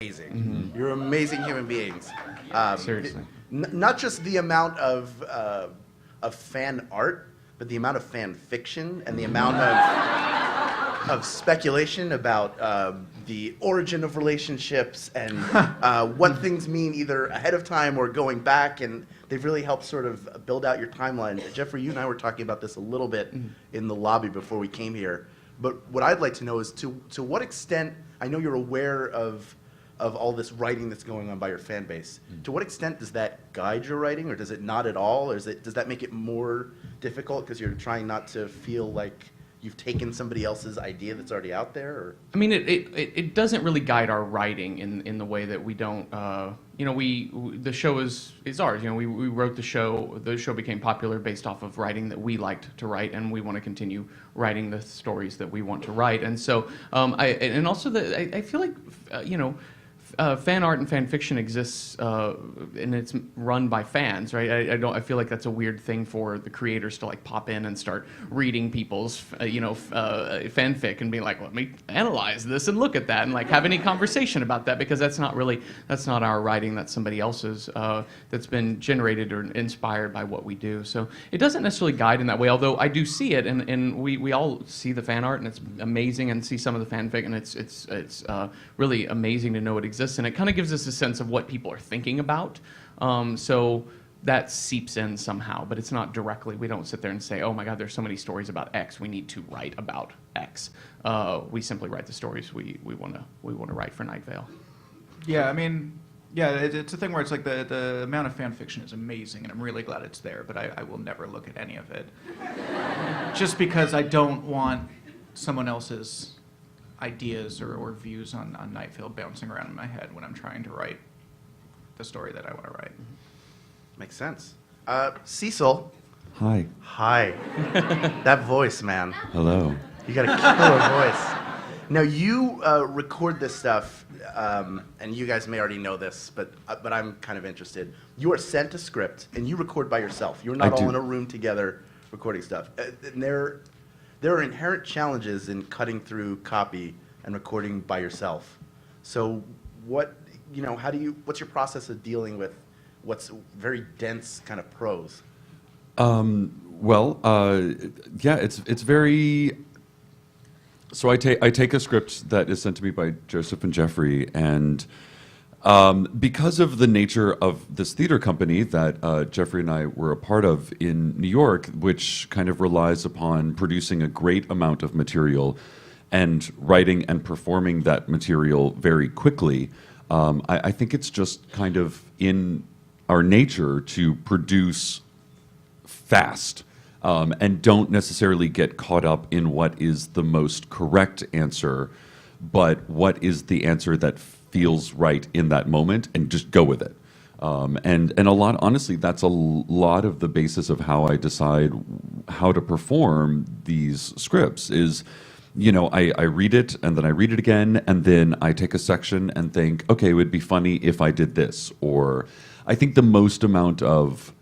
amazing. Mm-hmm. You're amazing human beings. Seriously. Not just the amount of fan art, but the amount of fan fiction and the amount of speculation about the origin of relationships and what things mean either ahead of time or going back, and they've really helped sort of build out your timeline. Jeffrey, you and I were talking about this a little bit in the lobby before we came here, but what I'd like to know is to what extent, I know you're aware of all this writing that's going on by your fan base. To what extent does that guide your writing, or does it not at all, or does that make it more difficult because you're trying not to feel like you've taken somebody else's idea that's already out there? Or? I mean, it doesn't really guide our writing in the way that we don't, the show is ours. You know, we wrote the show. The show became popular based off of writing that we liked to write, and we want to continue writing the stories that we want to write. And so, I feel like, fan art and fan fiction exists, and it's run by fans, right? I feel like that's a weird thing for the creators to like pop in and start reading people's, fanfic and be like, let me analyze this and look at that and like have any conversation about that, because that's not our writing. That's somebody else's that's been generated or inspired by what we do. So it doesn't necessarily guide in that way. Although I do see it, and we all see the fan art, and it's amazing, and see some of the fanfic, and it's really amazing to know it exists. And it kind of gives us a sense of what people are thinking about. So that seeps in somehow, but it's not directly. We don't sit there and say, oh my God, there's so many stories about X, we need to write about X. We simply write the stories we want to write for Night Vale. Yeah, I mean, it's a thing where it's like the amount of fan fiction is amazing, and I'm really glad it's there, but I will never look at any of it. Just because I don't want someone else's ideas or views on Night Vale bouncing around in my head when I'm trying to write the story that I want to write. Makes sense. Cecil. Hi. Hi. That voice, man. Hello. You got a killer voice. Now, you record this stuff, and you guys may already know this, but I'm kind of interested. You are sent a script, and you record by yourself. You're not all in a room together recording stuff. And there are inherent challenges in cutting through copy and recording by yourself. So what's your process of dealing with what's very dense kind of prose? It's very. So I take a script that is sent to me by Joseph and Jeffrey, and because of the nature of this theater company that Jeffrey and I were a part of in New York, which kind of relies upon producing a great amount of material and writing and performing that material very quickly, I think it's just kind of in our nature to produce fast and don't necessarily get caught up in what is the most correct answer, but what is the answer that feels right in that moment, and just go with it. And a lot, honestly, that's a lot of the basis of how I decide how to perform these scripts is, I read it and then I read it again, and then I take a section and think, okay, it would be funny if I did this. Or I think the most amount of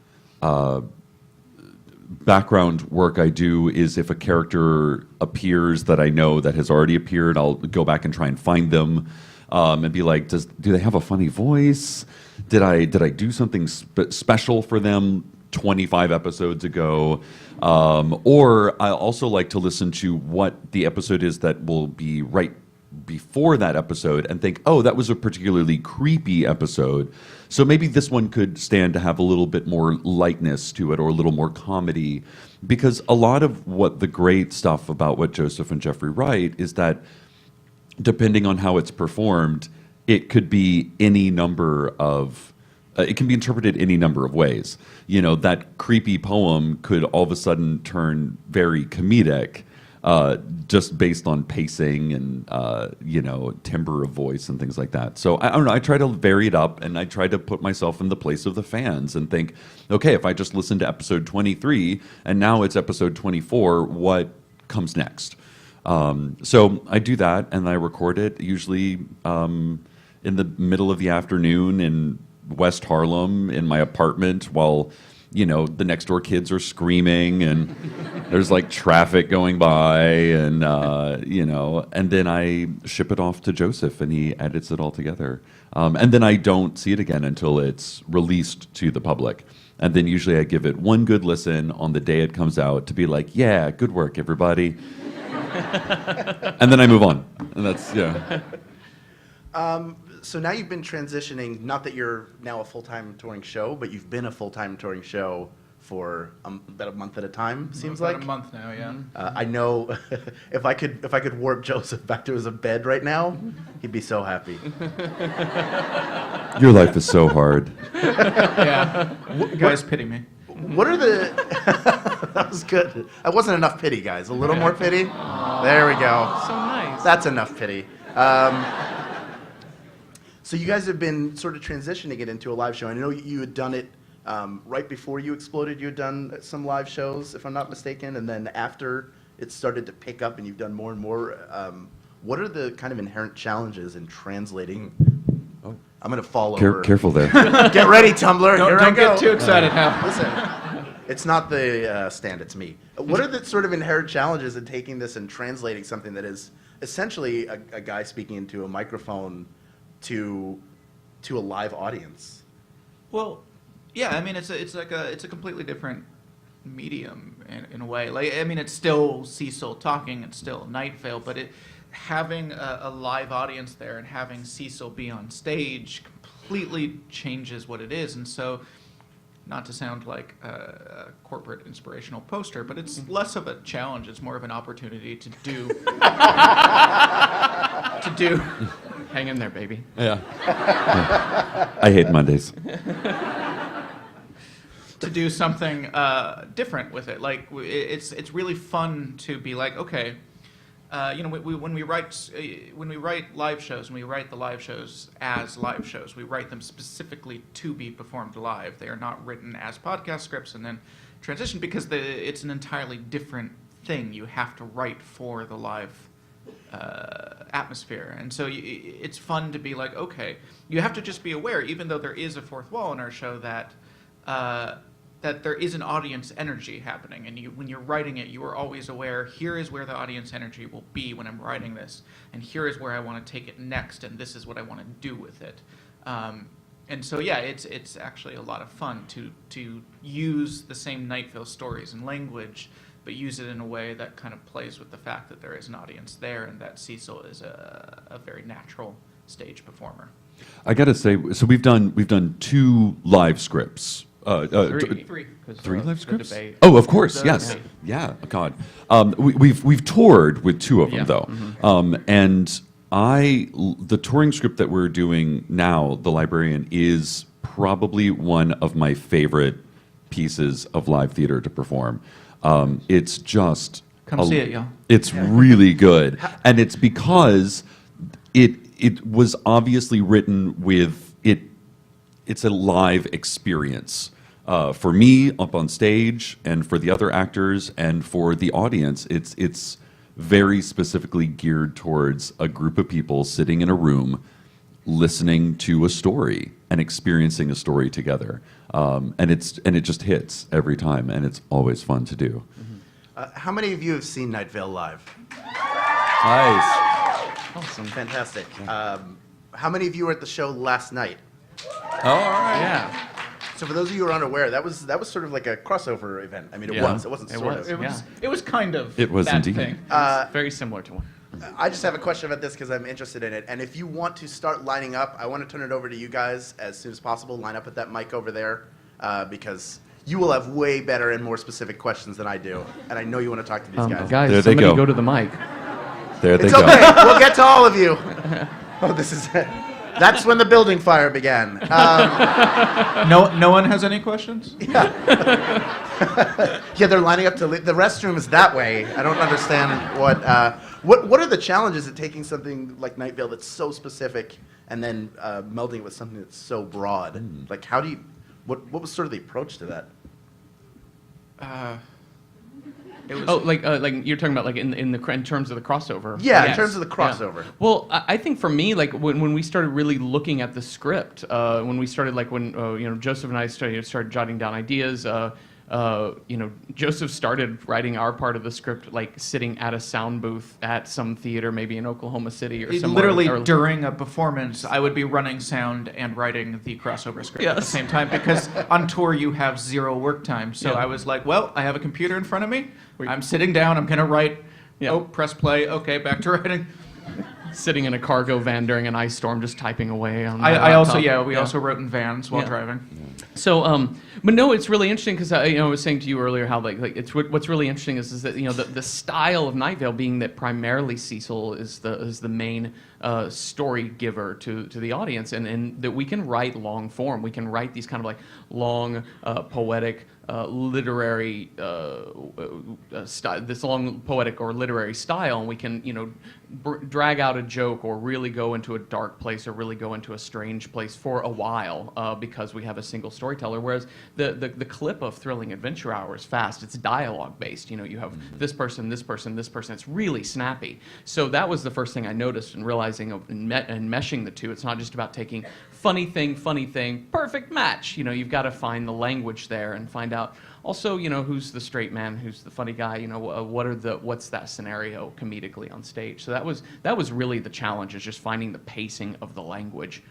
background work I do is if a character appears that I know that has already appeared, I'll go back and try and find them. And be like, do they have a funny voice? Did I do something special for them 25 episodes ago? Or I also like to listen to what the episode is that will be right before that episode and think, oh, that was a particularly creepy episode. So maybe this one could stand to have a little bit more lightness to it, or a little more comedy. Because a lot of what the great stuff about what Joseph and Jeffrey write is that depending on how it's performed, it could be any number of, it can be interpreted any number of ways. That creepy poem could all of a sudden turn very comedic, just based on pacing and, timbre of voice and things like that. So I don't know, I try to vary it up, and I try to put myself in the place of the fans and think, okay, if I just listened to episode 23 and now it's episode 24, what comes next? So I do that, and I record it usually in the middle of the afternoon in West Harlem in my apartment while the next door kids are screaming and there's like traffic going by and and then I ship it off to Joseph and he edits it all together. And then I don't see it again until it's released to the public. And then usually I give it one good listen on the day it comes out to be like, yeah, good work, everybody. And then I move on. And that's, yeah. So now you've been transitioning, not that you're now a full-time touring show, but you've been a full-time touring show for about a month at a time, seems About like. a month now, yeah. I know if I could warp Joseph back to his bed right now, he'd be so happy. Your life is so hard. Yeah. You guys pity me. What are the... That was good. That wasn't enough pity, guys. A little more pity? There we go. So nice. That's enough pity. So you guys have been sort of transitioning it into a live show. I know you had done it right before you exploded. You had done some live shows, if I'm not mistaken, and then after it started to pick up and you've done more and more. What are the kind of inherent challenges in translating? Oh, I'm going to fall over. Careful there. Get ready, Tumblr. Here I Don't go. get too excited now. Listen, it's not the stand, it's me. What are the sort of inherent challenges in taking this and translating something that is essentially a guy speaking into a microphone to a live audience? Well, yeah, I mean, it's a completely different medium in a way. Like, I mean, it's still Cecil talking, it's still Night Vale, but having a live audience there and having Cecil be on stage completely changes what it is. And so, not to sound like a corporate inspirational poster, but it's less of a challenge. It's more of an opportunity to do Hang in there, baby. Yeah. I hate Mondays. to do something different with it. Like it's really fun to be like, okay, when we write live shows, and we write the live shows as live shows, we write them specifically to be performed live. They are not written as podcast scripts and then transitioned because it's an entirely different thing. You have to write for the live atmosphere, and so it's fun to be like, okay, you have to just be aware, even though there is a fourth wall in our show, that there is an audience energy happening, and when you're writing it, you are always aware, here is where the audience energy will be when I'm writing this, and here is where I want to take it next, and this is what I want to do with it. And so yeah, it's actually a lot of fun to use the same Night Vale stories and language, but use it in a way that kind of plays with the fact that there is an audience there and that Cecil is a very natural stage performer. I gotta say, so we've done 2 live scripts. Three. 3 live scripts? debate. Oh, of course, The yes. debate. Yeah, God. We've toured with 2 of them Yeah. though, and the touring script that we're doing now, The Librarian, is probably one of my favorite pieces of live theater to perform. It's just Come see it, y'all. It's really good, and it's because it was obviously written with it. It's a live experience for me up on stage, and for the other actors, and for the audience. It's very specifically geared towards a group of people sitting in a room, listening to a story and experiencing a story together. And it just hits every time, and it's always fun to do. How many of you have seen Night Vale live? Nice. Awesome. Fantastic. How many of you were at the show last night? Oh, all right. Yeah. So for those of you who are unaware, that was sort of like a crossover event. I mean, it Yeah. was. It wasn't It sort was. of. It was kind of It was that indeed. thing. It's very similar to one. I just have a question about this because I'm interested in it. And if you want to start lining up, I want to turn it over to you guys as soon as possible. Line up with that mic over there because you will have way better and more specific questions than I do. And I know you want to talk to these guys. Guys, There they somebody go. go to the mic. There they It's go. okay. We'll get to all of you. Oh, this is it. That's when the building fire began. No one has any questions? Yeah, they're lining up to leave. The restroom is that way. I don't understand what are the challenges of taking something like Night Vale that's so specific and then melding it with something that's so broad? Like, what was sort of the approach to that? It was, Oh, like you're talking about like in terms of the crossover. Yeah, in Yes. terms of the crossover. Yeah. Well, I think for me, like when we started really looking at the script, when we started Joseph and I started jotting down ideas. Joseph started writing our part of the script like sitting at a sound booth at some theater, maybe in Oklahoma City or somewhere. literally during a performance, I would be running sound and writing the crossover script at the same time, because on tour you have 0 work time. So Yeah. I was like, well, I have a computer in front of me. I'm sitting down. I'm gonna write. Yeah. Oh, press play. Okay, back to writing. Sitting in a cargo van during an ice storm, just typing away on. I my also laptop. we also wrote in vans while Yeah. driving. So, but no, it's really interesting because I was saying to you earlier how like it's what's really interesting is that the style of Night Vale being that primarily Cecil is the main story giver to the audience, and that we can write long form. We can write these kind of like long poetic. Literary this long poetic or literary style, and we can drag out a joke or really go into a dark place or really go into a strange place for a while because we have a single storyteller. Whereas the clip of Thrilling Adventure Hour is fast. It's dialogue based. You have this person, this person, this person. It's really snappy. So that was the first thing I noticed in realizing and meshing the two. It's not just about taking funny thing, perfect match. You've got to find the language there and find out also, who's the straight man, who's the funny guy, what's that scenario comedically on stage. So that was really the challenge, is just finding the pacing of the language.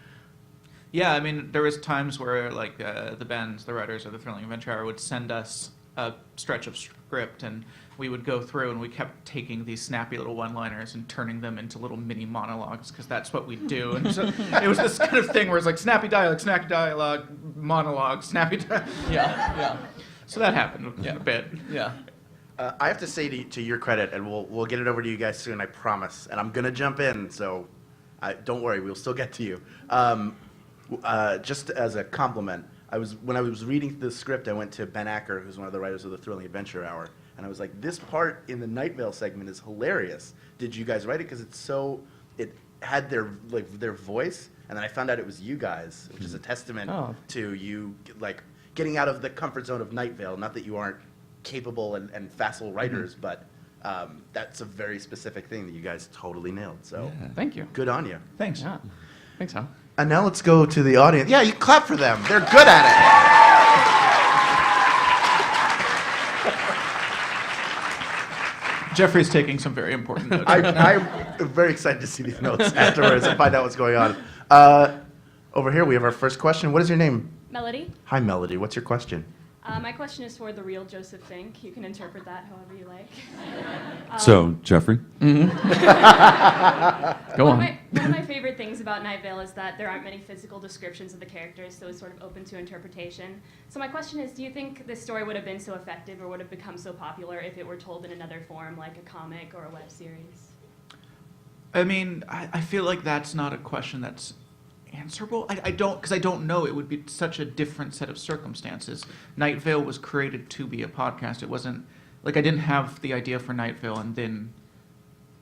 Yeah, I mean, there was times where like the writers of the Thrilling Adventure Hour would send us a stretch of script, and we would go through and we kept taking these snappy little one-liners and turning them into little mini monologues, because that's what we do. And so it was this kind of thing where it's like snappy dialogue, monologue, snappy dialogue. Yeah. So that happened a bit. Yeah. I have to say to your credit, and we'll get it over to you guys soon, I promise. And I'm gonna jump in, so don't worry, we'll still get to you. Just as a compliment, when I was reading the script, I went to Ben Acker, who's one of the writers of the Thrilling Adventure Hour, and I was like, this part in the Night Vale segment is hilarious. Did you guys write it? Because it had their voice, and then I found out it was you guys, which is a testament to you like getting out of the comfort zone of Night Vale. Not that you aren't capable and facile writers, but that's a very specific thing that you guys totally nailed. So Thank you. good on you. Thanks. Yeah. Thanks, Hal. And now let's go to the audience. Yeah, you clap for them. They're good at it. Jeffrey's taking some very important notes. I'm very excited to see these notes afterwards and find out what's going on. Over here, we have our first question. What is your name? Melody. Hi, Melody. What's your question? My question is for the real Joseph Fink. You can interpret that however you like. So, Jeffrey? Go on. One of my favorite things about Night Vale is that there aren't many physical descriptions of the characters, so it's sort of open to interpretation. So my question is, do you think this story would have been so effective or would have become so popular if it were told in another form, like a comic or a web series? I mean, I feel like that's not a question that's answerable. I don't know. It would be such a different set of circumstances. Night Vale was created to be a podcast. It wasn't like I didn't have the idea for Night Vale and then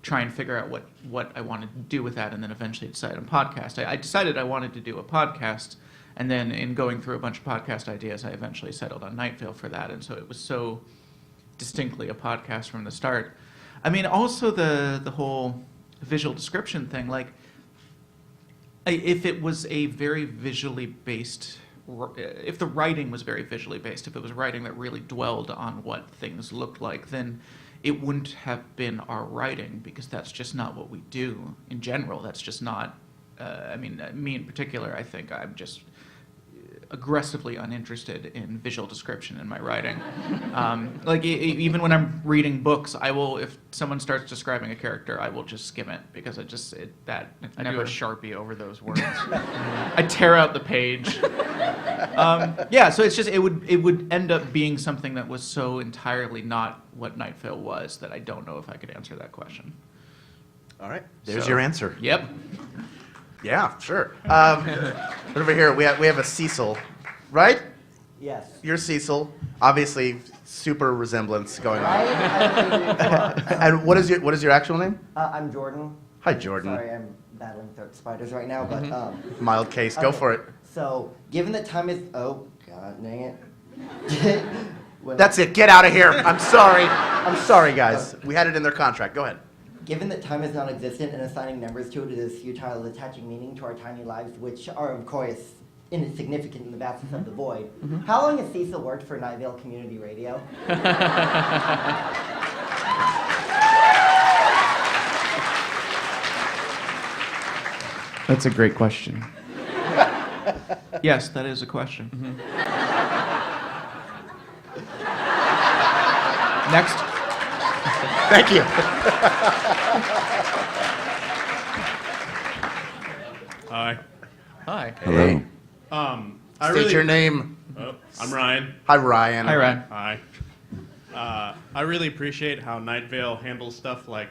try and figure out what I wanted to do with that, and then eventually decide on podcast. I decided I wanted to do a podcast, and then in going through a bunch of podcast ideas, I eventually settled on Night Vale for that, and so it was so distinctly a podcast from the start. I mean, also the whole visual description thing, like, if it was a very visually based, if the writing was very visually based, if it was writing that really dwelled on what things looked like, then it wouldn't have been our writing, because that's just not what we do in general. That's just not, me in particular, I think I'm just aggressively uninterested in visual description in my writing. Even when I'm reading books, I will, if someone starts describing a character, I will just skim it, because I do a Sharpie over those words. I tear out the page. So it's just it would end up being something that was so entirely not what Night Vale was that I don't know if I could answer that question. All right. There's your answer. Yep. Yeah, sure. Over here, we have a Cecil, right? Yes. You're Cecil. Obviously, super resemblance going on. Right? And what is your actual name? I'm Jordan. Hi, Jordan. Sorry, I'm battling throat spiders right now, but Mild case. Go okay. for it. So, given that time is, oh god, dang it. That's it. Get out of here. I'm sorry. I'm sorry, guys. We had it in their contract. Go ahead. Given that time is non-existent and assigning numbers to it is futile, attaching meaning to our tiny lives, which are, of course, insignificant in the vastness of the void. How long has Cecil worked for Night Vale Community Radio? That's a great question. Yes, that is a question. Next. Thank you. Hi. Hi. Hello. State your name. Oh, I'm Ryan. Hi, Ryan. Hi, Ryan. Hi. I really appreciate how Night Vale handles stuff like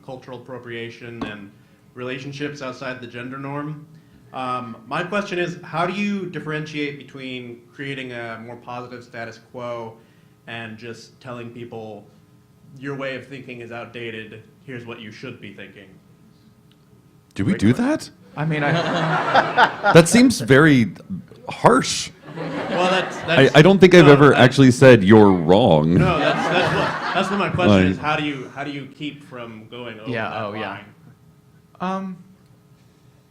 cultural appropriation and relationships outside the gender norm. My question is, how do you differentiate between creating a more positive status quo and just telling people your way of thinking is outdated, here's what you should be thinking? Do we do that? I mean, That seems very harsh. Well, that's I don't think I've no, ever that's- actually said you're wrong. No, that's what my question Like- is. How do you keep from going over Yeah, that oh, yeah. line?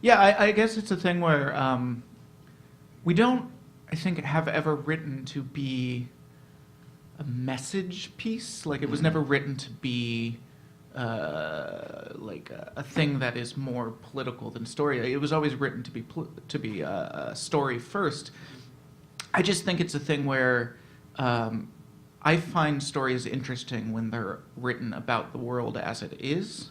Yeah, I guess it's a thing where we don't, I think, have ever written to be a message piece. Like, it was never written to be like a thing that is more political than story. It was always written to be a story first. I just think it's a thing where I find stories interesting when they're written about the world as it is.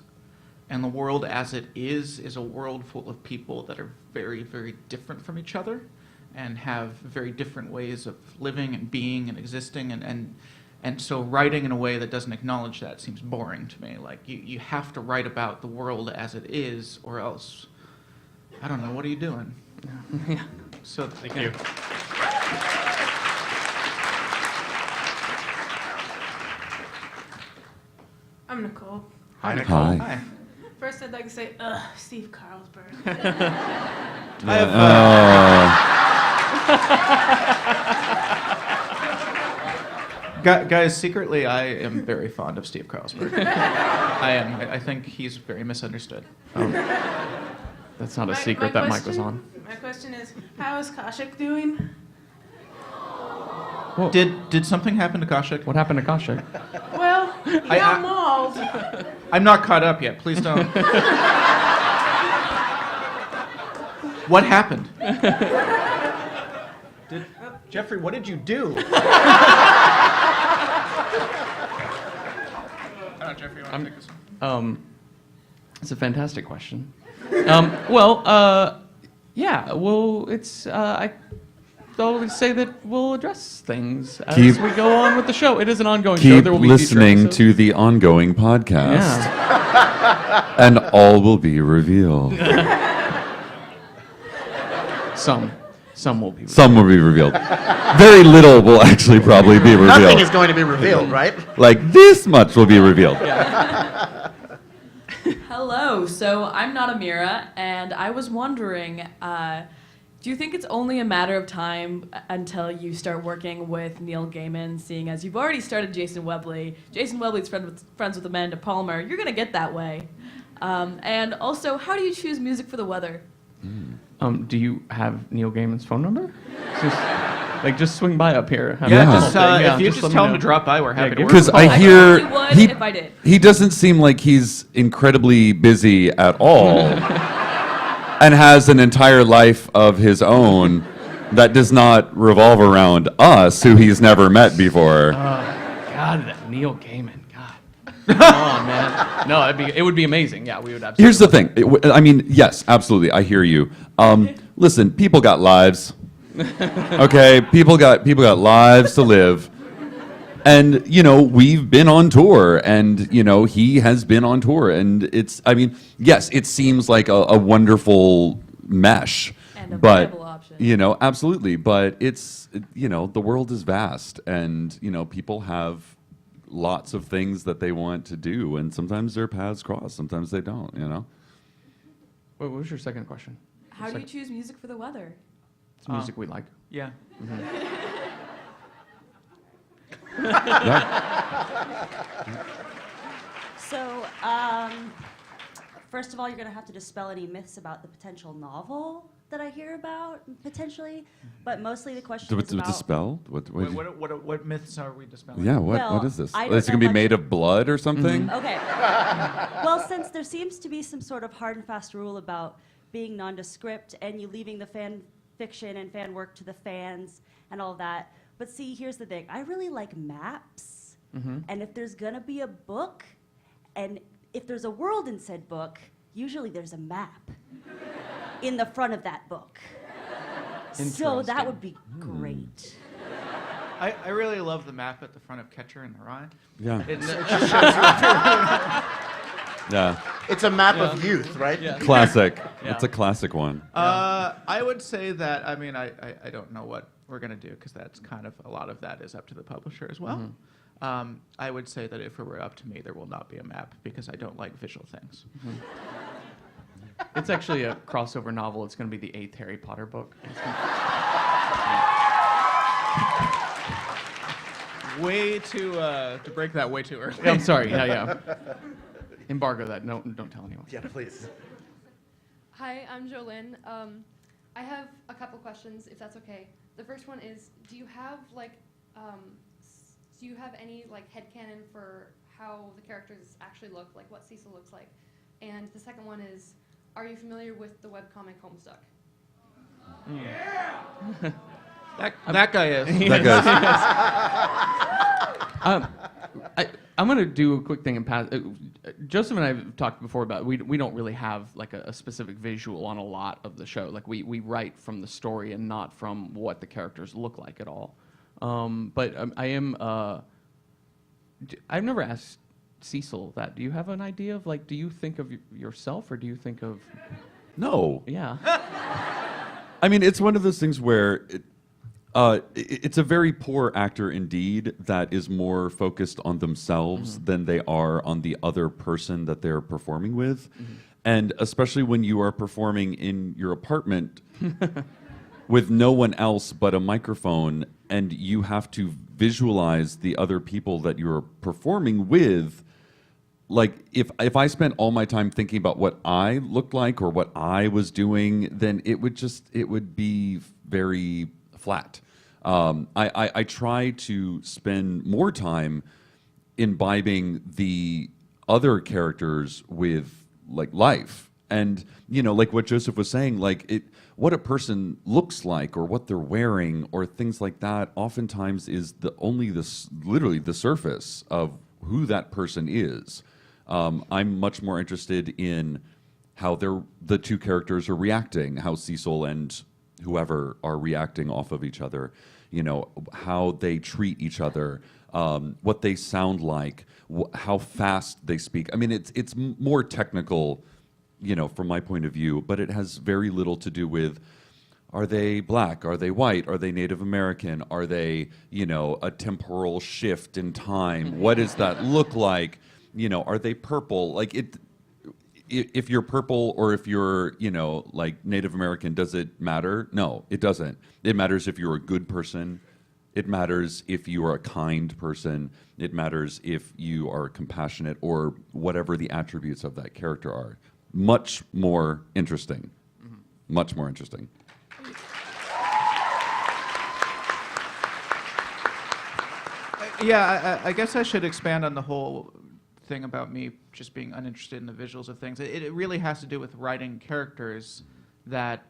And the world as it is a world full of people that are very, very different from each other and have very different ways of living and being and existing. And so writing in a way that doesn't acknowledge that seems boring to me. Like, you have to write about the world as it is, or else, I don't know, what are you doing? Yeah. So Thank you. I'm Nicole. Hi, Nicole. Hi. Hi. First, I'd like to say, Steve Carlsberg. I have, Guys, secretly, I am very fond of Steve Carlsberg. I am. I think he's very misunderstood. That's not a secret that Mike was on. My question is, how is Kaushik doing? Whoa. Did something happen to Kaushik? What happened to Kaushik? Well, he got mauled. I'm not caught up yet. Please don't. What happened? Jeffrey, what did you do? Jeffrey, you want to take this one? It's a fantastic question. Yeah. Well, it's I always say that we'll address things as Keep- we go on with the show. It is an ongoing show. Keep There will be future listening episodes. to the ongoing podcast, Yeah. and all will be revealed. Some will be. Some will be revealed. Very little will actually probably be Nothing revealed. is going to be revealed, right? Like this much will be revealed. Hello, so I'm not Amira, and I was wondering, do you think it's only a matter of time until you start working with Neil Gaiman, seeing as you've already started Jason Webley? Jason Webley's friends with Amanda Palmer. You're going to get that way. And also, how do you choose music for the weather? Do you have Neil Gaiman's phone number? Just swing by up here. Have Yeah, a just, little thing. if you let just me tell him know. to drop by, we're happy to give work us Because a call. I hear I would he, if I did. he doesn't seem like he's incredibly busy at all, and has an entire life of his own that does not revolve around us, who he's never met before. God, that Neil Gaiman. God. Come on, man. No, it would be amazing. Yeah, we would absolutely. Here's the thing. I mean, yes, absolutely. I hear you. Listen, people got lives. Okay, people got lives to live. And, we've been on tour, and, he has been on tour. And yes, it seems like a wonderful mesh. And a but, viable option. Absolutely. But it's, the world is vast, and, people have lots of things that they want to do, and sometimes their paths cross, sometimes they don't, What was your second question? How do you choose music for the weather? It's music we like. Yeah. So, first of all, you're going to have to dispel any myths about the potential novel that I hear about, potentially. But mostly the question is about... Dispel? What myths are we dispelling? Yeah, Well, what is this? I don't It's going to know be made much- of blood or something? Okay. Well, since there seems to be some sort of hard and fast rule about being nondescript and you leaving the fan fiction and fan work to the fans and all that. But see, here's the thing. I really like maps. And if there's going to be a book, and if there's a world in said book, usually there's a map in the front of that book. So that would be great. I really love the map at the front of Catcher in the Rye. Yeah. It just shows you Yeah. It's a map of youth, right? Yeah. Classic. Yeah. It's a classic one. I would say that, I mean, I don't know what we're going to do because that's kind of, a lot of that is up to the publisher as well. I would say that if it were up to me, there will not be a map because I don't like visual things. It's actually a crossover novel. It's going to be the 8th Harry Potter book. Way to break that way too early. Yeah, I'm sorry. Yeah. Embargo that. No, don't tell anyone. Yeah, please. Hi, I'm Jolynn. I have a couple questions, if that's okay. The first one is, do you have any headcanon for how the characters actually look, like what Cecil looks like? And the second one is, are you familiar with the webcomic Homestuck? That guy is. That guy's. I'm going to do a quick thing and pass. Joseph and I have talked before about we don't really have like a specific visual on a lot of the show. Like we write from the story and not from what the characters look like at all. But I am. I've never asked Cecil that. Do you have an idea of do you think of yourself or do you think of? No. Yeah. I mean, it's one of those things where it's a very poor actor indeed that is more focused on themselves than they are on the other person that they're performing with. And especially when you are performing in your apartment with no one else but a microphone and you have to visualize the other people that you're performing with. Like, if I spent all my time thinking about what I looked like or what I was doing, then it would be very flat. I try to spend more time imbibing the other characters with life. And, like what Joseph was saying, what a person looks like or what they're wearing or things like that oftentimes is literally the surface of who that person is. I'm much more interested in how the two characters are reacting, how Cecil and whoever are reacting off of each other, how they treat each other, what they sound like, how fast they speak. I mean, it's more technical, from my point of view, but it has very little to do with, are they black? Are they white? Are they Native American? Are they, a temporal shift in time? What does that look like? Are they purple? If you're purple or if you're, Native American, does it matter? No, it doesn't. It matters if you're a good person. It matters if you are a kind person. It matters if you are compassionate or whatever the attributes of that character are. Much more interesting. Much more interesting. Yeah, I guess I should expand on the whole thing about me just being uninterested in the visuals of things. It really has to do with writing characters that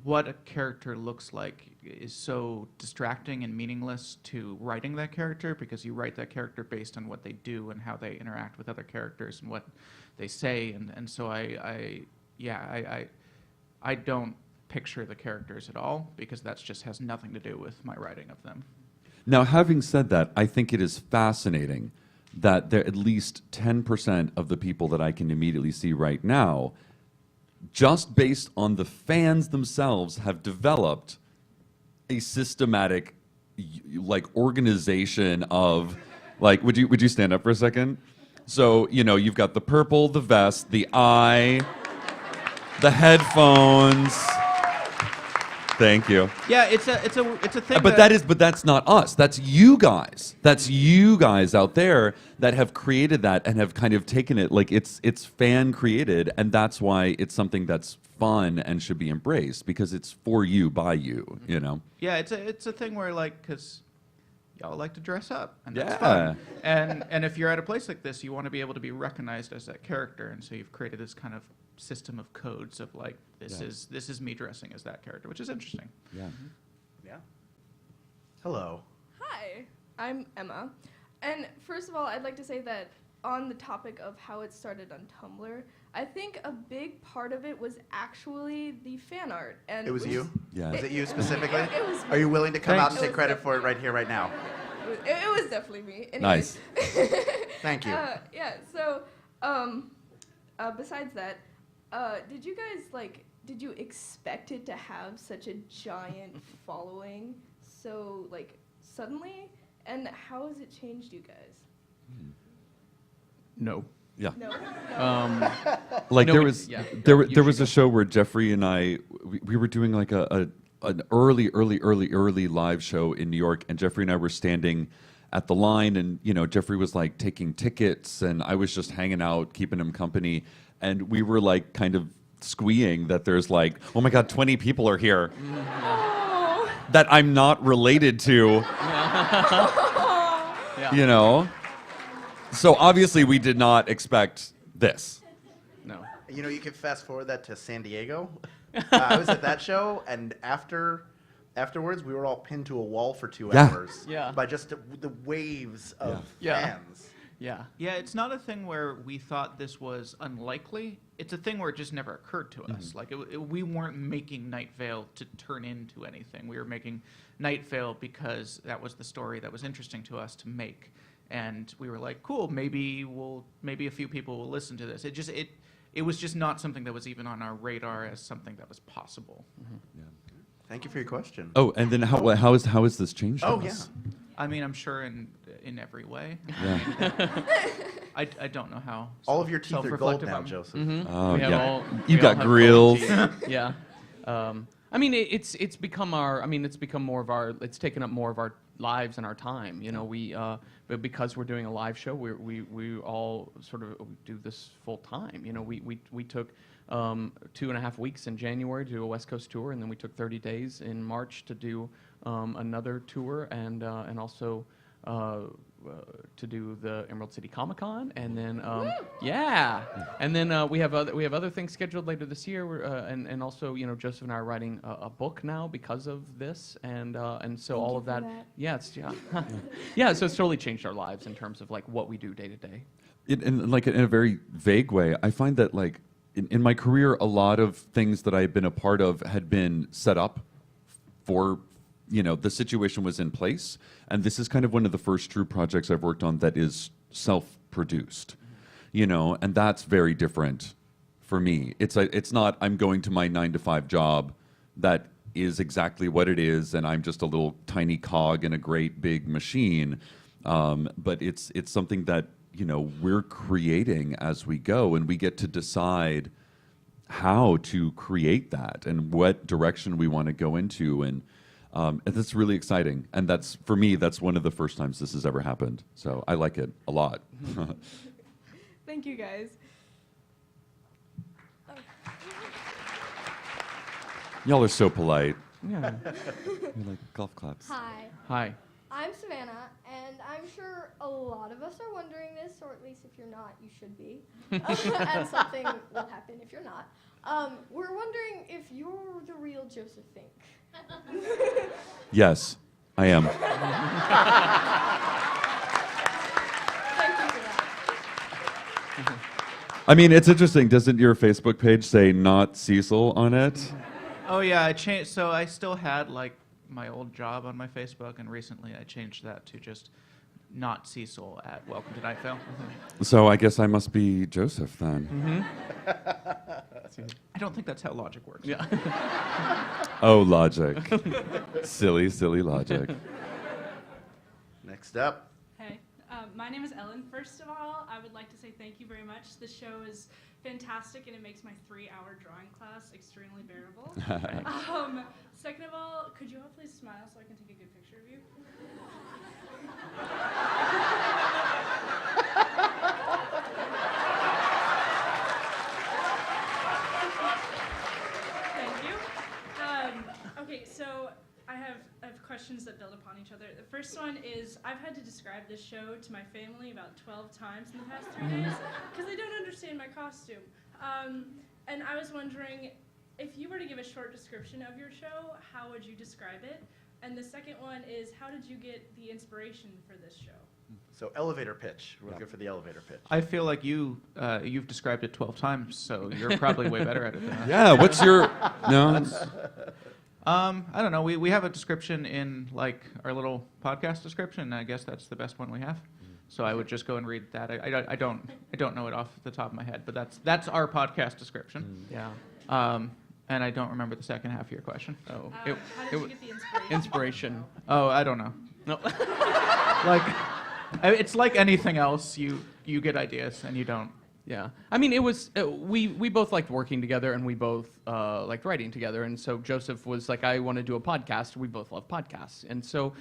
what a character looks like is so distracting and meaningless to writing that character because you write that character based on what they do and how they interact with other characters and what they say. And so I don't picture the characters at all because that just has nothing to do with my writing of them. Now, having said that, I think it is fascinating that there at least 10% of the people that I can immediately see right now, just based on the fans themselves, have developed a systematic organization of would you stand up for a second? So, you've got the purple, the vest, the eye, the headphones, Thank you. Yeah, it's a thing. But that's not us. That's you guys. That's you guys out there that have created that and have kind of taken it like it's fan created, and that's why it's something that's fun and should be embraced because it's for you by you. You know. Yeah, it's a thing where like because y'all like to dress up and that's Yeah. fun. And if you're at a place like this, you want to be able to be recognized as that character, and so you've created this kind of system of codes of like this is me dressing as that character, which is interesting. Yeah. Yeah. Hello. Hi, I'm Emma. And first of all, I'd like to say that on the topic of how it started on Tumblr, I think a big part of it was actually the fan art. And It was you? Yeah. Was it you specifically? It was Are you willing to come out and Thanks. take credit for it right here, right now? It was definitely me. Nice. Thank you. Yeah, so besides that, did you guys did you expect it to have such a giant following so suddenly? And how has it changed you guys? No. Yeah. No. Like No, there we- was yeah. there You there was should a show where Jeffrey and I we were doing like an early live show in New York, and Jeffrey and I were standing at the line, and Jeffrey was like taking tickets, and I was just hanging out, keeping him company, and we were like kind of squeeing that there's like, oh my God, 20 people are here that I'm not related to, So obviously we did not expect this. No. You could fast forward that to San Diego. I was at that show, and afterwards, we were all pinned to a wall for 2 Yeah. hours. Yeah. By just the waves of Yeah. fans. Yeah. Yeah, it's not a thing where we thought this was unlikely. It's a thing where it just never occurred to us. Like we weren't making Night Vale to turn into anything. We were making Night Vale because that was the story that was interesting to us to make. And we were like, cool, maybe a few people will listen to this. It was just not something that was even on our radar as something that was possible. Thank you for your question. Oh, and then how is this changed? Oh, us? I mean, I'm sure in every way. Yeah. I don't know how. All of your teeth are gold self-reflective now, I'm. Joseph. Oh, We have yeah. all- You we got all have grills. gold teeth. Yeah. I mean, it's become more of our. It's taken up more of our lives and our time. But because we're doing a live show, we all sort of do this full time. We took 2.5 weeks in January to do a West Coast tour, and then we took 30 days in March to do another tour, and also to do the Emerald City Comic Con, and then and then we have other things scheduled later this year, and also Joseph and I are writing a book now because of this, and so all of that. Yeah, so it's totally changed our lives in terms of like what we do day to day. In a very vague way, I find that like in my career, a lot of things that I've been a part of had been set up for, the situation was in place. And this is kind of one of the first true projects I've worked on that is self-produced, and that's very different for me. It's not I'm going to my 9-to-5 job that is exactly what it is, and I'm just a little tiny cog in a great big machine. But it's something that, we're creating as we go, and we get to decide how to create that and what direction we want to go into. And that's really exciting. And that's, for me, that's one of the first times this has ever happened. So I like it a lot. Thank you, guys. Y'all are so polite. Yeah. You're like golf claps. Hi, Hi. I'm Savannah, and I'm sure a lot of us are wondering this, or at least if you're not, you should be. And something will happen if you're not. We're wondering if you're the real Joseph Fink. Yes, I am. Thank you for that. I mean, it's interesting. Doesn't your Facebook page say not Cecil on it? Oh yeah, I changed. So I still had like my old job on my Facebook, and recently I changed that to just not Cecil at Welcome to Night Vale. So I guess I must be Joseph then. I don't think that's how logic works. Yeah. Oh, logic. Silly, silly logic. Next up. Hey, my name is Ellen. First of all, I would like to say thank you very much. This show is fantastic, and it makes my 3-hour drawing class extremely bearable. Second of all, Okay, so I have questions that build upon each other. The first one is I've had to describe this show to my family about 12 times in the past 3 days because they don't understand my costume. And I was wondering, if you were to give a short description of your show, how would you describe it? And the second one is, how did you get the inspiration for this show? So elevator pitch. We'll go for the elevator pitch. I feel like you've described it 12 times, so you're probably way better at it than I am. Yeah, what's your... No? I don't know. We have a description in like our little podcast description. I guess that's the best one we have. So I would just go and read that. I don't know it off the top of my head, but that's our podcast description. Yeah. And I don't remember the second half of your question. Oh, How did you get the inspiration? inspiration. Oh, I don't know. No. Like, it's like anything else. You get ideas and you don't. Yeah, I mean, it was we both liked working together, and we both liked writing together. And so Joseph was like, I want to do a podcast. We both love podcasts, and so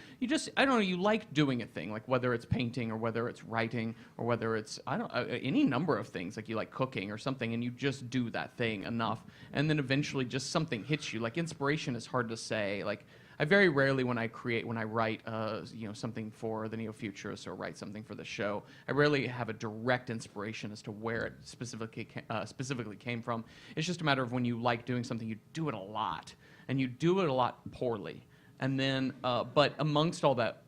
I don't know, you like doing a thing, like whether it's painting or whether it's writing or whether it's any number of things, like you like cooking or something, and you just do that thing enough, and then eventually just something hits you. Like inspiration is hard to say. Like I very rarely, when I write, something for the Neo-Futurists or write something for the show, I rarely have a direct inspiration as to where it specifically came from. It's just a matter of when you like doing something, you do it a lot, and you do it a lot poorly. And then, but amongst all that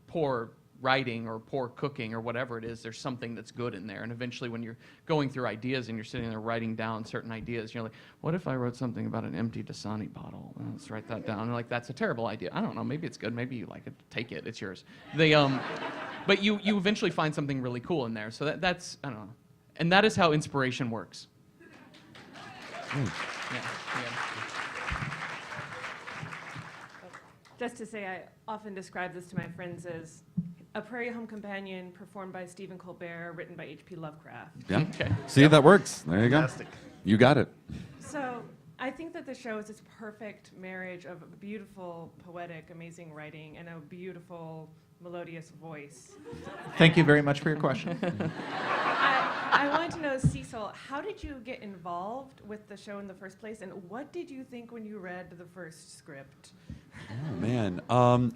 poor writing or poor cooking or whatever it is, there's something that's good in there. And eventually when you're going through ideas and you're sitting there writing down certain ideas, you're like, what if I wrote something about an empty Dasani bottle? Well, let's write that down. And like, that's a terrible idea. I don't know, maybe it's good, maybe you like it, take it, it's yours. But you eventually find something really cool in there. So that's, I don't know. And that is how inspiration works. Yeah. Just to say, I often describe this to my friends as a Prairie Home Companion performed by Stephen Colbert, written by H.P. Lovecraft. Yeah. Okay. See, that works. There you go. Fantastic. You got it. So I think that the show is this perfect marriage of a beautiful, poetic, amazing writing and a beautiful, melodious voice. Thank you very much for your question. I wanted to know, Cecil, how did you get involved with the show in the first place, and what did you think when you read the first script? Oh man.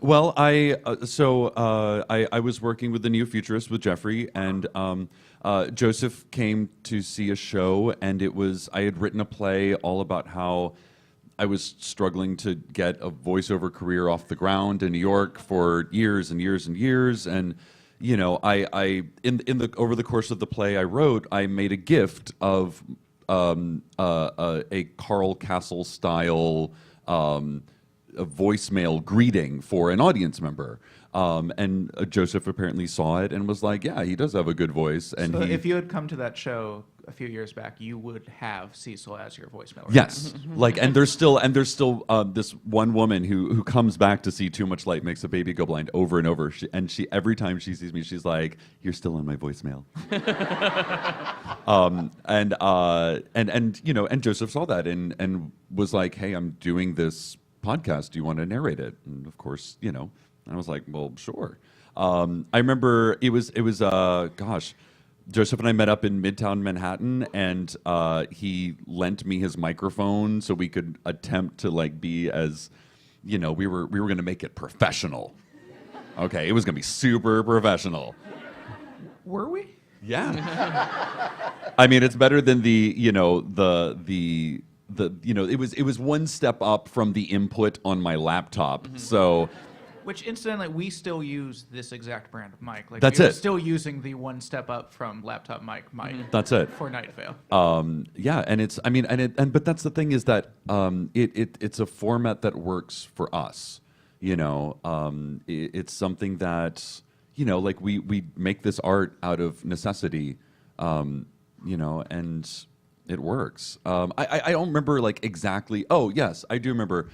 Well, I was working with the Neo-Futurists with Jeffrey, and Joseph came to see a show, and I had written a play all about how I was struggling to get a voiceover career off the ground in New York for years and years and years, and over the course of the play I wrote, I made a gift of a Carl Castle style a voicemail greeting for an audience member. And Joseph apparently saw it and was like, yeah, he does have a good voice. And so if you had come to that show a few years back, you would have Cecil as your voicemail. Right? Yes. And there's still this one woman who comes back to see Too Much Light Makes a Baby Go Blind over and over. She every time she sees me, she's like, you're still on my voicemail. And Joseph saw that and was like, hey, I'm doing this podcast. Do you want to narrate it? And of course, I was like, well, sure. I remember it was Joseph and I met up in Midtown Manhattan, and he lent me his microphone so we could attempt to be as, we were going to make it professional. Okay, it was going to be super professional. Were we? Yeah. I mean, it's better than it was one step up from the input on my laptop. Mm-hmm. So. Which, incidentally, we still use this exact brand of mic. That's we're it. Still using the one step up from laptop mic. That's it. For Night Vale. Yeah, and it's. I mean, but that's the thing is that it's a format that works for us. It's something that we make this art out of necessity. And it works. I don't remember exactly. Oh yes, I do remember.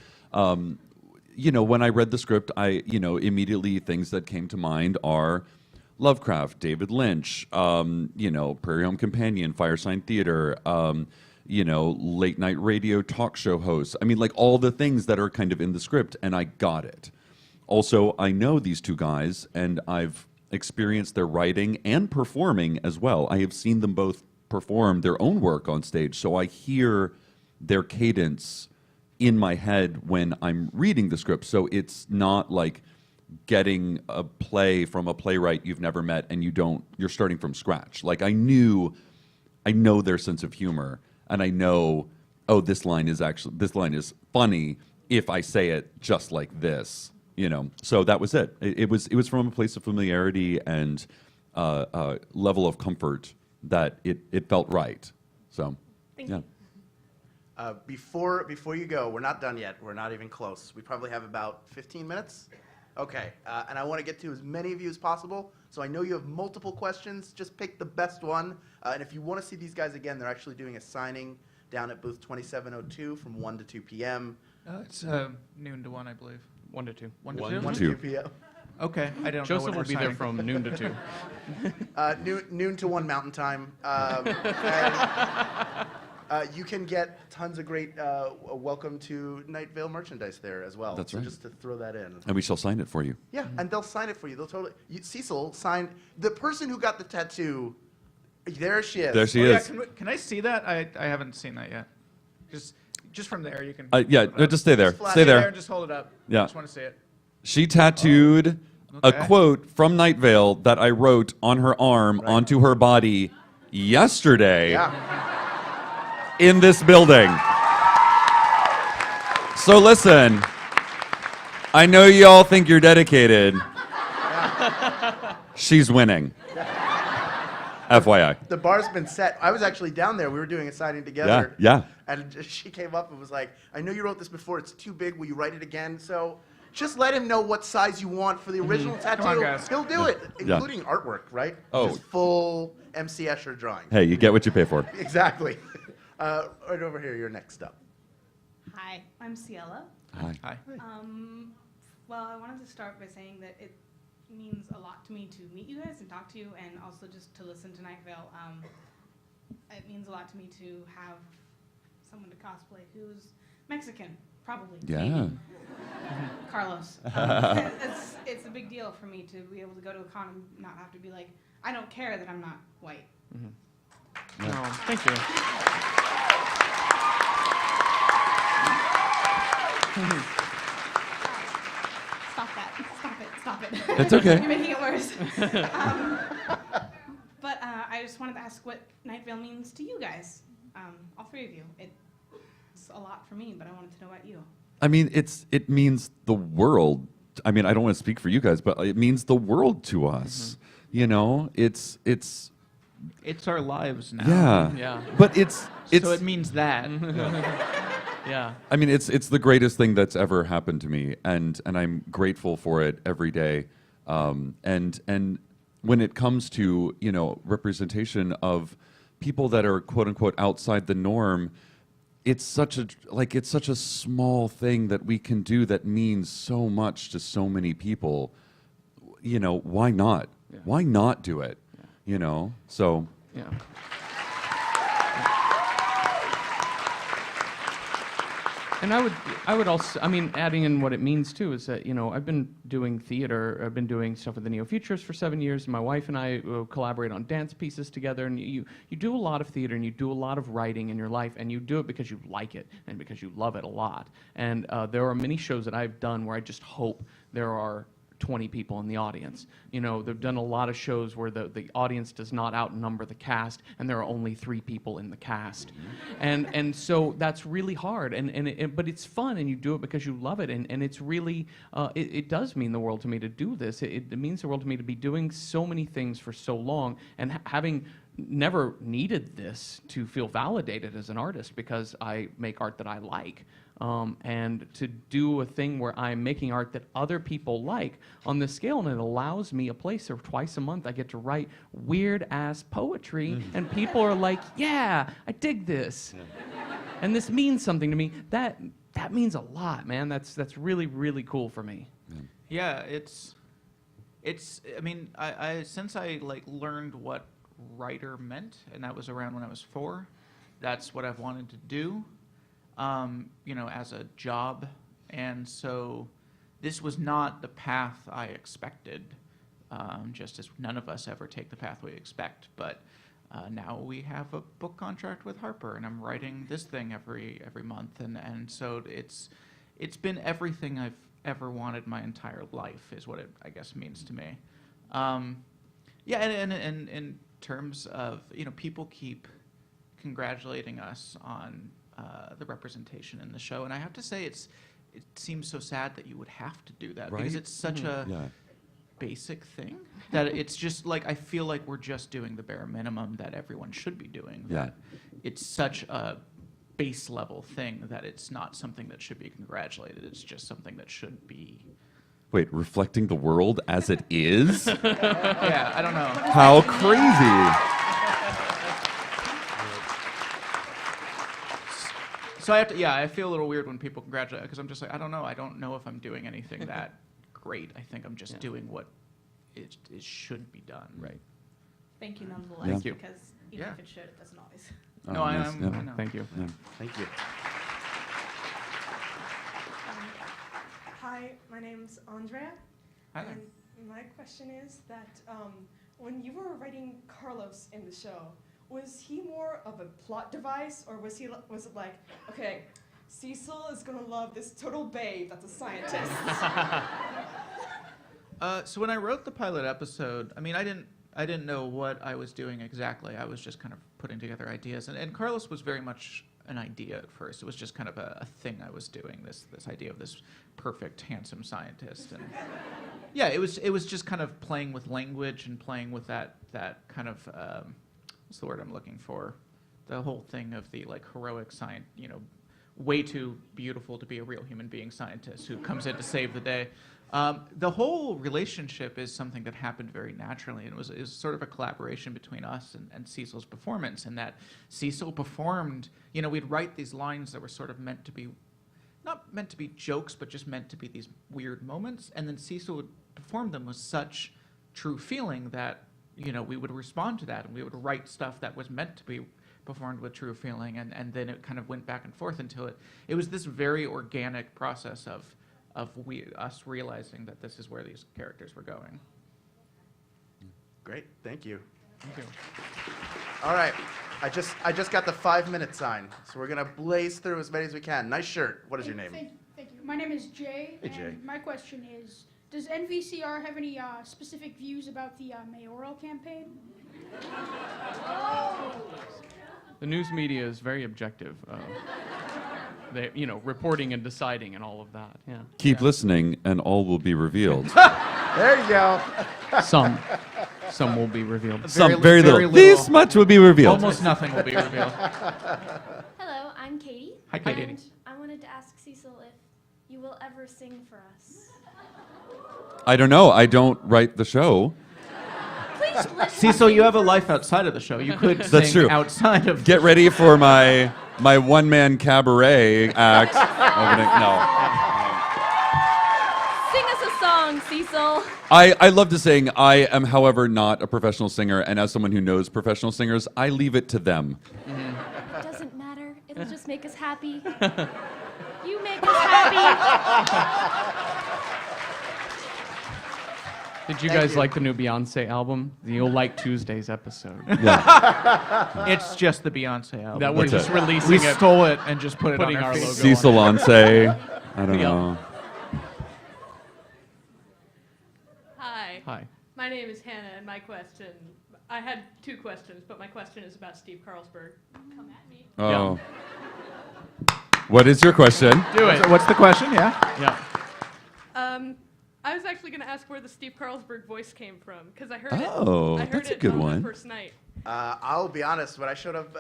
When I read the script, immediately things that came to mind are Lovecraft, David Lynch, Prairie Home Companion, Firesign Theater, late night radio talk show hosts. I mean, all the things that are kind of in the script, and I got it. Also, I know these two guys, and I've experienced their writing and performing as well. I have seen them both perform their own work on stage, so I hear their cadence in my head when I'm reading the script. So it's not like getting a play from a playwright you've never met and you're starting from scratch. Like I know their sense of humor, and I know, oh, this line is funny if I say it just like this, you know. So that was it. It was from a place of familiarity and level of comfort that it felt right. So, Thank yeah. you. Before you go, we're not done yet. We're not even close. We probably have about 15 minutes. Okay, and I want to get to as many of you as possible. So I know you have multiple questions. Just pick the best one. And if you want to see these guys again, they're actually doing a signing down at booth 2702 from 1 to 2 p.m. It's noon to 1, I believe. 1 to 2. 1 to 2? 1 to 2 p.m. Okay, I don't know Joseph when will we're be there signing. from noon to 2. Noon to 1 Mountain Time. You can get tons of great welcome to Night Vale merchandise there as well. That's so right. just to throw that in. And we shall sign it for you. Yeah, and they'll sign it for you. They'll totally. Cecil signed the person who got the tattoo. There she is. There she Yeah, is. can I see that? I haven't seen that yet. Just from there, you can. Yeah, no, just stay there. flash Stay it there. And just hold it up. Yeah. I just want to see it. She tattooed a Okay. quote from Night Vale that I wrote on her arm onto her body yesterday in this building. So listen, I know y'all think you're dedicated. She's winning. FYI. The bar's been set. I was actually down there. We were doing a signing together. Yeah. And she came up and was like, I know you wrote this before. It's too big. Will you write it again? So just let him know what size you want for the original tattoo. Come on, guys. He'll do it, Yeah. including artwork, right? Oh. Just full MC Escher drawing. Hey, you get what you pay for. Exactly. Right over here, you're next up. Hi, I'm Ciela. Hi. Hi. Well, I wanted to start by saying that it means a lot to me to meet you guys and talk to you, and also just to listen to Night Vale. It means a lot to me to have someone to cosplay who's Mexican, probably. Yeah. maybe. Carlos. It's a big deal for me to be able to go to a con and not have to be like, I don't care that I'm not white. Oh, thank you. Stop that. Stop it. It's okay. You're making it worse. But I just wanted to ask what Night Vale means to you guys, all three of you. It's a lot for me, but I wanted to know about you. I mean, it means the world. I mean, I don't want to speak for you guys, but it means the world to us. You know, it's It's our lives now. yeah. Yeah. But it's So it means that. Yeah. I mean, it's the greatest thing that's ever happened to me, and I'm grateful for it every day. And when it comes to, you know, representation of people that are quote unquote outside the norm, it's such a small thing that we can do that means so much to so many people. You know, why not? Yeah. Why not do it? You know, so. Yeah. And I would also, I mean, adding in what it means too is that, you know, I've been doing theater, I've been doing stuff with the Neo Futurists for 7 years. My wife and I collaborate on dance pieces together, and you do a lot of theater and you do a lot of writing in your life, and you do it because you like it and because you love it a lot. And there are many shows that I've done where I just hope there are 20 people in the audience. You know, they've done a lot of shows where the audience does not outnumber the cast, and there are only 3 people in the cast. And so that's really hard, but it's fun, and you do it because you love it, and it's really, it does mean the world to me to do this. It means the world to me to be doing so many things for so long, and having never needed this to feel validated as an artist because I make art that I like. And to do a thing where I'm making art that other people like on this scale, and it allows me a place where twice a month I get to write weird-ass poetry, and people are like, yeah, I dig this. And this means something to me. That means a lot, man. That's really, really cool for me. Yeah, it's. I mean, I since I like learned what writer meant, and that was around when I was 4. That's what I've wanted to do. You know, as a job, and so this was not the path I expected, just as none of us ever take the path we expect, but Now we have a book contract with Harper, and I'm writing this thing every month, and so it's been everything I've ever wanted my entire life, is what it, I guess, means to me. Yeah, and in terms of, people keep congratulating us on the representation in the show, and I have to say it seems so sad that you would have to do that, because Right? it's such a basic thing that it's just like, I feel like we're just doing the bare minimum that everyone should be doing. That it's such a base level thing that it's not something that should be congratulated. It's just something that should be. Wait, reflecting the world as it is? Yeah, I don't know. How crazy. So I have to, I feel a little weird when people congratulate, because I'm just like, I don't know if I'm doing anything that great. I think I'm just doing what it should be done. Right. Thank you nonetheless. Thank you. Because even if it should, it doesn't always. No, I know. Thank you. Thank you. Hi, my name's Andrea. Hi there. And my question is that when you were writing Carlos in the show, was he more of a plot device, or was it like, okay, Cecil is gonna love this total babe that's a scientist? So when I wrote the pilot episode, I mean, I didn't know what I was doing exactly. I was just kind of putting together ideas, and Carlos was very much an idea at first. It was just kind of a thing I was doing. This idea of this perfect, handsome scientist, and yeah, it was just kind of playing with language and playing with that kind of what's the word I'm looking for? The whole thing of the like heroic science, way too beautiful to be a real human being scientist who comes in to save the day. The whole relationship is something that happened very naturally, and it was sort of a collaboration between us and Cecil's performance, in that Cecil performed, we'd write these lines that were sort of meant to be, not meant to be jokes, but just meant to be these weird moments, and then Cecil would perform them with such true feeling that, we would respond to that, and we would write stuff that was meant to be performed with true feeling, and then it kind of went back and forth until it was this very organic process of us realizing that this is where these characters were going. Great, thank you. Thank you. All right, I just got the 5-minute sign, so we're gonna blaze through as many as we can. Nice shirt. What is your name? Thank you. My name is Jay. Hey, Jay. And my question is, does NVCR have any specific views about the mayoral campaign? The news media is very objective. They, reporting and deciding and all of that. Yeah. Keep listening, and all will be revealed. There you go. Some will be revealed. Some very little. This much will be revealed. Almost nothing will be revealed. Hello, I'm Katie. Hi, Katie. And I wanted to ask Cecil if you will ever sing for us. I don't know. I don't write the show. Please let Cecil, you have a life outside of the show. You could That's sing true. outside of. Get ready for my one-man cabaret act. No. Sing us a song, Cecil. I love to sing. I am, however, not a professional singer, and as someone who knows professional singers, I leave it to them. It doesn't matter. It'll just make us happy. You make us happy. Did you guys like the new Beyonce album? You'll like Tuesday's episode. Yeah. It's just the Beyonce album. That we're That's just it. releasing We it. stole it and just put it Putting on our our feed. logo. Cecil Lance. I don't know. Hi. Hi. My name is Hannah, and my question, I had 2 questions, but my question is about Steve Carlsberg. Come at me. Oh. What is your question? Do it. What's the question? Yeah. Yeah. I was actually going to ask where the Steve Carlsberg voice came from, because I heard Oh, it. I heard that's a it good on one. the first night. I'll be honest. When I showed up,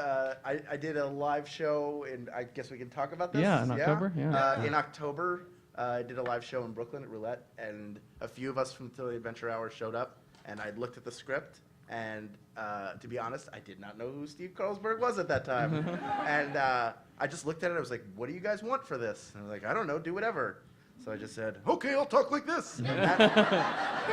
I did a live show, and I guess we can talk about this. Yeah, in October, yeah. In October, I did a live show in Brooklyn at Roulette, and a few of us from Philly Adventure Hour showed up, and I looked at the script, and to be honest, I did not know who Steve Carlsberg was at that time. And I just looked at it, I was like, what do you guys want for this? And I was like, I don't know, do whatever. So I just said, okay, I'll talk like this. And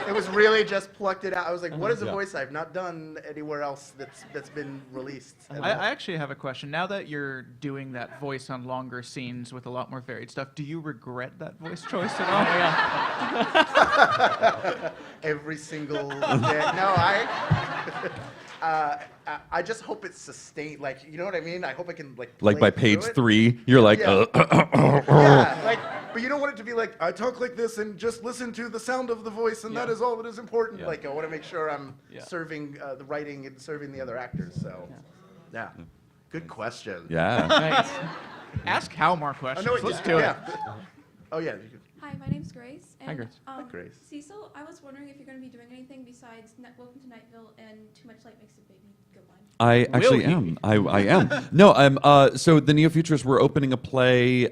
it was really just plucked it out. I was like, what is a voice I've not done anywhere else that's been released? And I actually have a question. Now that you're doing that voice on longer scenes with a lot more varied stuff, do you regret that voice choice at all? Every single day. No, I just hope it's sustained. Like, you know what I mean? I hope I can Like play by through page it. 3, you're like, Yeah. Yeah, like, but you don't want it to be like, I talk like this and just listen to the sound of the voice, and that is all that is important. Yeah. Like, I want to make sure I'm Yeah. serving the writing and serving the other actors. So, yeah. Good question. yeah. Nice. Ask Hal more Oh, questions. no, Let's do it. Oh, yeah. You could, Hi, my name's Grace. Hi, Grace. Hi, Grace. Cecil, I was wondering if you're going to be doing anything besides Welcome to Night Vale and Too Much Light Makes a Baby Go Blind. I actually Will he? am. I am. No, I'm. So the Neo Futurists, we're opening a play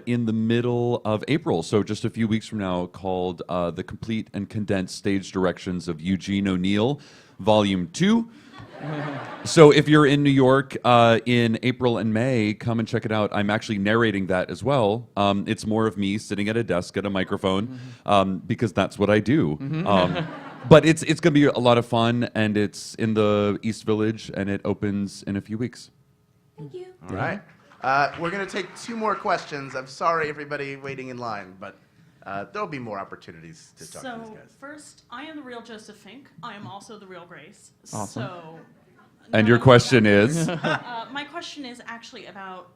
in the middle of April, so just a few weeks from now, called The Complete and Condensed Stage Directions of Eugene O'Neill, Volume 2. So if you're in New York in April and May, come and check it out. I'm actually narrating that as well. It's more of me sitting at a desk at a microphone because that's what I do. But it's going to be a lot of fun, and it's in the East Village, and it opens in a few weeks. Thank you. All right. We're going to take 2 more questions. I'm sorry, everybody waiting in line, but there'll be more opportunities to talk to these guys. First, I am the real Joseph Fink. I am also the real Grace. Awesome. So, And your question is? my question is actually about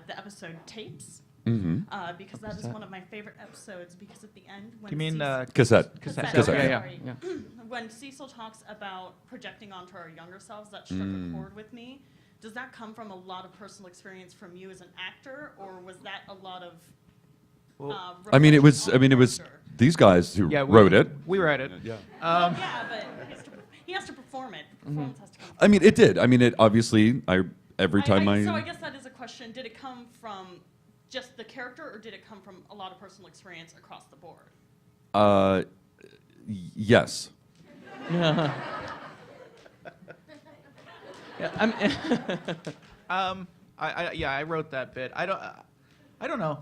the episode tapes. Because that is one of my favorite episodes. Because at the end, when Do you mean Cassette. Cassette. Yeah. When Cecil talks about projecting onto our younger selves, that struck a chord with me. Does that come from a lot of personal experience from you as an actor, or was that a lot of? I mean, it was these guys who wrote it. We wrote it. Yeah. Well, yeah, but he has to perform it. The performance has to come. I mean, it did. I mean, it obviously. Every time So I guess that is a question. Did it come from just the character, or did it come from a lot of personal experience across the board? Yes. I wrote that bit. I don't know.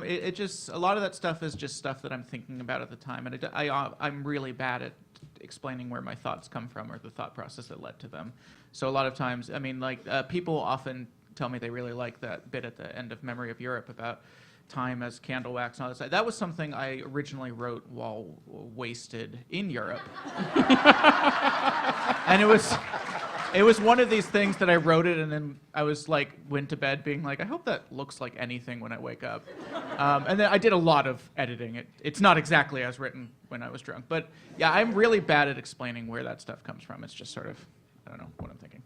It just a lot of that stuff is just stuff that I'm thinking about at the time, and I'm really bad at explaining where my thoughts come from or the thought process that led to them. So a lot of times, I mean, like people often tell me they really like that bit at the end of Memory of Europe about time as candle wax and all that. That was something I originally wrote while wasted in Europe, and it was one of these things that I wrote it and then I was like went to bed being like, I hope that looks like anything when I wake up, and then I did a lot of editing. It's not exactly as written when I was drunk, but yeah, I'm really bad at explaining where that stuff comes from. It's just sort of, I don't know what I'm thinking.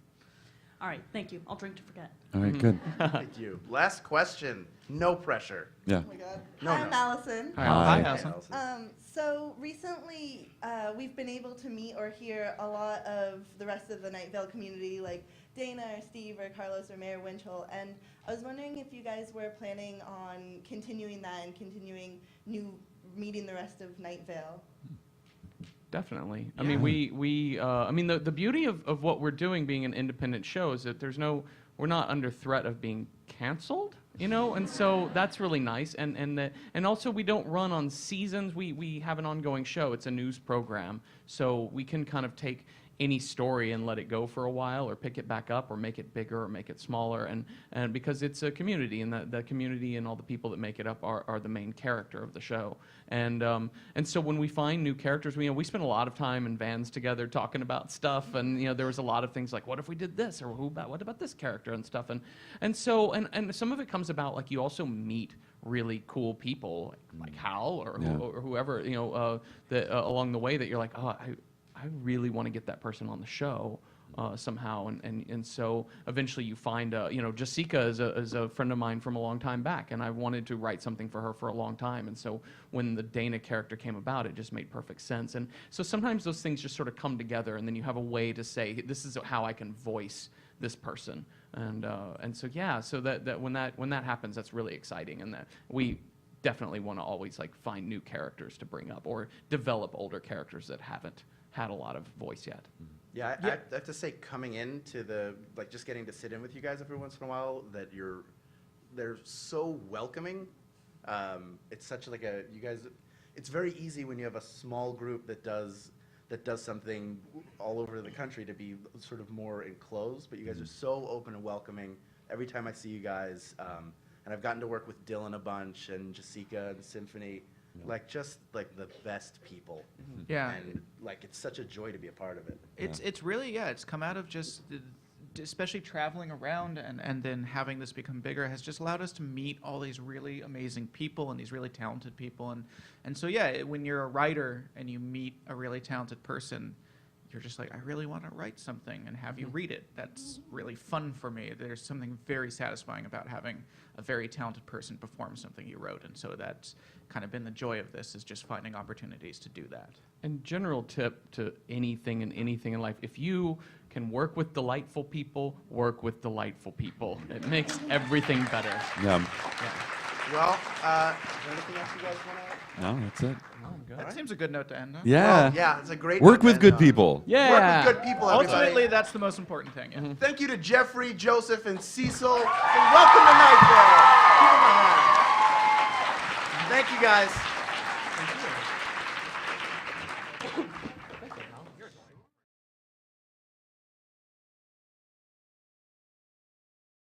All right, thank you. I'll drink to forget. All right, good. Thank you. Last question. No pressure. Yeah. Oh my God. No, I'm no. Allison. Hi. Allison. So recently, we've been able to meet or hear a lot of the rest of the Night Vale community, like Dana or Steve or Carlos or Mayor Winchell, and I was wondering if you guys were planning on continuing that and continuing meeting the rest of Night Vale. Definitely. I mean, I mean, the beauty of what we're doing, being an independent show, is that we're not under threat of being canceled, you know, and so that's really nice. And also we don't run on seasons. We have an ongoing show. It's a news program, so we can kind of take any story and let it go for a while, or pick it back up, or make it bigger, or make it smaller, and because it's a community, and the community and all the people that make it up are the main character of the show, and so when we find new characters, we spend a lot of time in vans together talking about stuff, and there was a lot of things like, what if we did this, or what about this character and stuff, and so some of it comes about like you also meet really cool people like Hal or whoever that along the way that you're like, oh, I really want to get that person on the show somehow, and so eventually you find, Jessica is a friend of mine from a long time back, and I wanted to write something for her for a long time, and so when the Dana character came about, it just made perfect sense, and so sometimes those things just sort of come together, and then you have a way to say, this is how I can voice this person, and so yeah, so that when that happens, that's really exciting, and that we definitely want to always like find new characters to bring up or develop older characters that haven't had a lot of voice yet. Yeah, I have to say, coming into just getting to sit in with you guys every once in a while, that they're so welcoming. It's such like you guys, it's very easy when you have a small group that does something all over the country to be sort of more enclosed, but you guys are so open and welcoming every time I see you guys. And I've gotten to work with Dylan a bunch, and Jessica and Symphony, just the best people. Yeah. And it's such a joy to be a part of it. It's really, it's come out of just especially traveling around and then having this become bigger has just allowed us to meet all these really amazing people and these really talented people. And so, yeah, when you're a writer and you meet a really talented person, you're just like, I really want to write something and have you read it. That's really fun for me. There's something very satisfying about having a very talented person perform something you wrote. And so that's kind of been the joy of this, is just finding opportunities to do that. And general tip to anything in life, if you can work with delightful people, work with delightful people. It makes everything better. Yeah. Well, is there anything else you guys want to add? No, that's it. That seems a good note to end on. Yeah. Well, yeah, it's a great Work note to with end good on. people. Yeah. Work with good people, everybody. Ultimately, that's the most important thing. Yeah. Thank you to Jeffrey, Joseph, and Cecil. And welcome to Night Vale. Give them a hand. Thank you, guys.